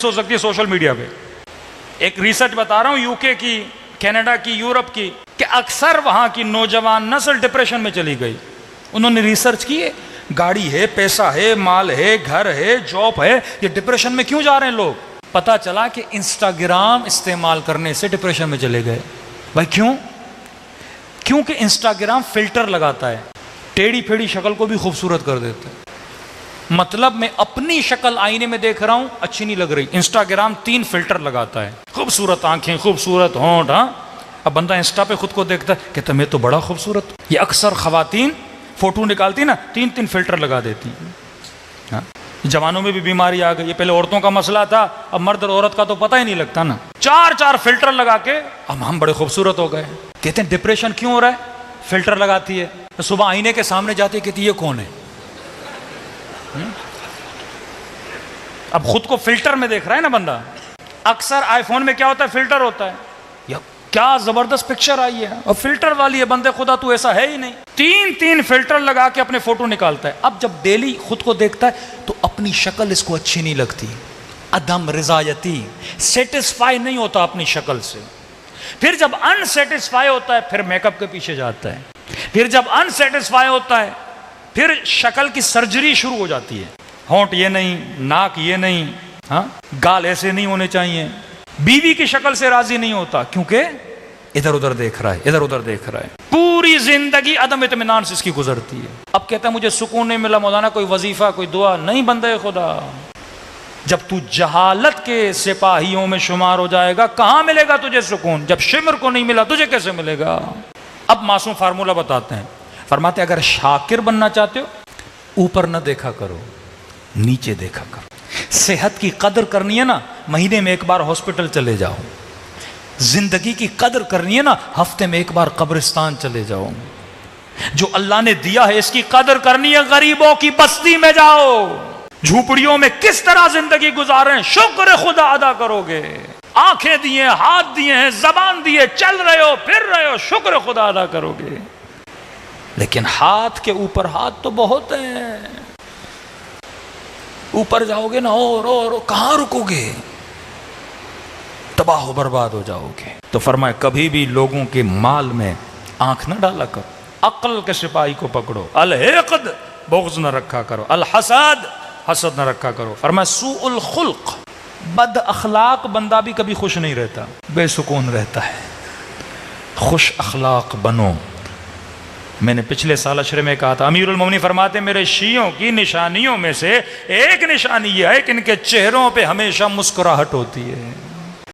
ہو سکتی ہے social media پہ. ایک ریسرچ بتا رہا ہوں یوکے کی، کینیڈا کی، یورپ کی، کہ اکثر وہاں کی نوجوان نسل ڈپریشن میں چلی گئی. انہوں نے ریسرچ کی ہے، گاڑی ہے، پیسہ ہے، مال ہے، گھر ہے، جاب ہے، یہ ڈپریشن میں کیوں جا رہے ہیں لوگ؟ پتا چلا کہ انسٹاگرام استعمال کرنے سے ڈپریشن میں چلے گئے. بھائی کیوں؟ کیونکہ انسٹاگرام فلٹر لگاتا ہے، ٹیڑھی پھیڑی شکل کو بھی خوبصورت کر دیتا ہے. مطلب میں اپنی شکل آئینے میں دیکھ رہا ہوں اچھی نہیں لگ رہی، انسٹاگرام 3 فلٹر لگاتا ہے، خوبصورت آنکھیں، خوبصورت ہونٹ. ہاں اب بندہ انسٹا پہ خود کو دیکھتا ہے کہتا میں تو بڑا خوبصورت. یہ اکثر خواتین فوٹو نکالتی نا 3 فلٹر لگا دیتی. ہاں جوانوں میں بھی بیماری آ گئی. یہ پہلے عورتوں کا مسئلہ تھا، اب مرد اور عورت کا تو پتہ ہی نہیں لگتا نا. 4 فلٹر لگا کے اب ہم بڑے خوبصورت ہو گئے. کہتے ہیں ڈپریشن کیوں ہو رہا ہے؟ فلٹر لگاتی ہے. صبح آئینے کے سامنے جاتی ہے کہتی یہ کون ہے؟ اب خود کو فلٹر میں دیکھ رہا ہے نا بندہ. اکثر آئی فون میں کیا ہوتا ہے؟ فلٹر ہوتا ہے. یا کیا زبردست پکچر آئی ہے اور فلٹر والی ہے، بندے خدا تو ایسا ہے ہی نہیں. 3 فلٹر لگا کے اپنے فوٹو نکالتا ہے. اب جب ڈیلی خود کو دیکھتا ہے تو اپنی شکل اس کو اچھی نہیں لگتی. عدم رضایتی، سیٹسفائی نہیں ہوتا اپنی شکل سے. پھر جب ان سیٹسفائی ہوتا ہے پھر میک اپ کے پیچھے جاتا ہے. پھر جب ان سیٹسفائی ہوتا ہے پھر شکل کی سرجری شروع ہو جاتی ہے. ہونٹ یہ نہیں، ناک یہ نہیں، ہاں گال ایسے نہیں ہونے چاہیے. بیوی کی شکل سے راضی نہیں ہوتا کیونکہ ادھر ادھر دیکھ رہا ہے، ادھر ادھر دیکھ رہا ہے. پوری زندگی عدم اطمینان سے اس کی گزرتی ہے. اب کہتا ہے مجھے سکون نہیں ملا مولانا، کوئی وظیفہ، کوئی دعا نہیں. بندے خدا جب تو جہالت کے سپاہیوں میں شمار ہو جائے گا کہاں ملے گا تجھے سکون؟ جب شمر کو نہیں ملا تجھے کیسے ملے گا؟ اب معصوم فارمولہ بتاتے ہیں، فرماتے ہیں اگر شاکر بننا چاہتے ہو اوپر نہ دیکھا کرو، نیچے دیکھا کرو. صحت کی قدر کرنی ہے نا مہینے میں 1 بار ہاسپٹل چلے جاؤ. زندگی کی قدر کرنی ہے نا ہفتے میں 1 بار قبرستان چلے جاؤ. جو اللہ نے دیا ہے اس کی قدر کرنی ہے غریبوں کی بستی میں جاؤ. جھوپڑیوں میں کس طرح زندگی گزاریں شکر خدا ادا کرو گے. آنکھیں دیے، ہاتھ دیے ہیں، زبان دیے، چل رہے ہو، پھر رہے ہو، شکر خدا ادا کرو گے. لیکن ہاتھ کے اوپر ہاتھ تو بہت ہیں، اوپر جاؤ گے نا اور کہاں رکو گے؟ تباہ و برباد ہو جاؤ گے. تو فرمائے کبھی بھی لوگوں کے مال میں آنکھ نہ ڈالا کرو. عقل کے سپاہی کو پکڑو. الحقد، بغض نہ رکھا کرو. الحسد، حسد نہ رکھا کرو. فرمائے سوء الخلق، بد اخلاق بندہ بھی کبھی خوش نہیں رہتا، بے سکون رہتا ہے. خوش اخلاق بنو. میں نے پچھلے سال اشرے میں کہا تھا، امیر المومنین فرماتے ہیں میرے شیعوں کی نشانیوں میں سے ایک نشانی یہ ہے کہ ان کے چہروں پہ ہمیشہ مسکراہٹ ہوتی ہے.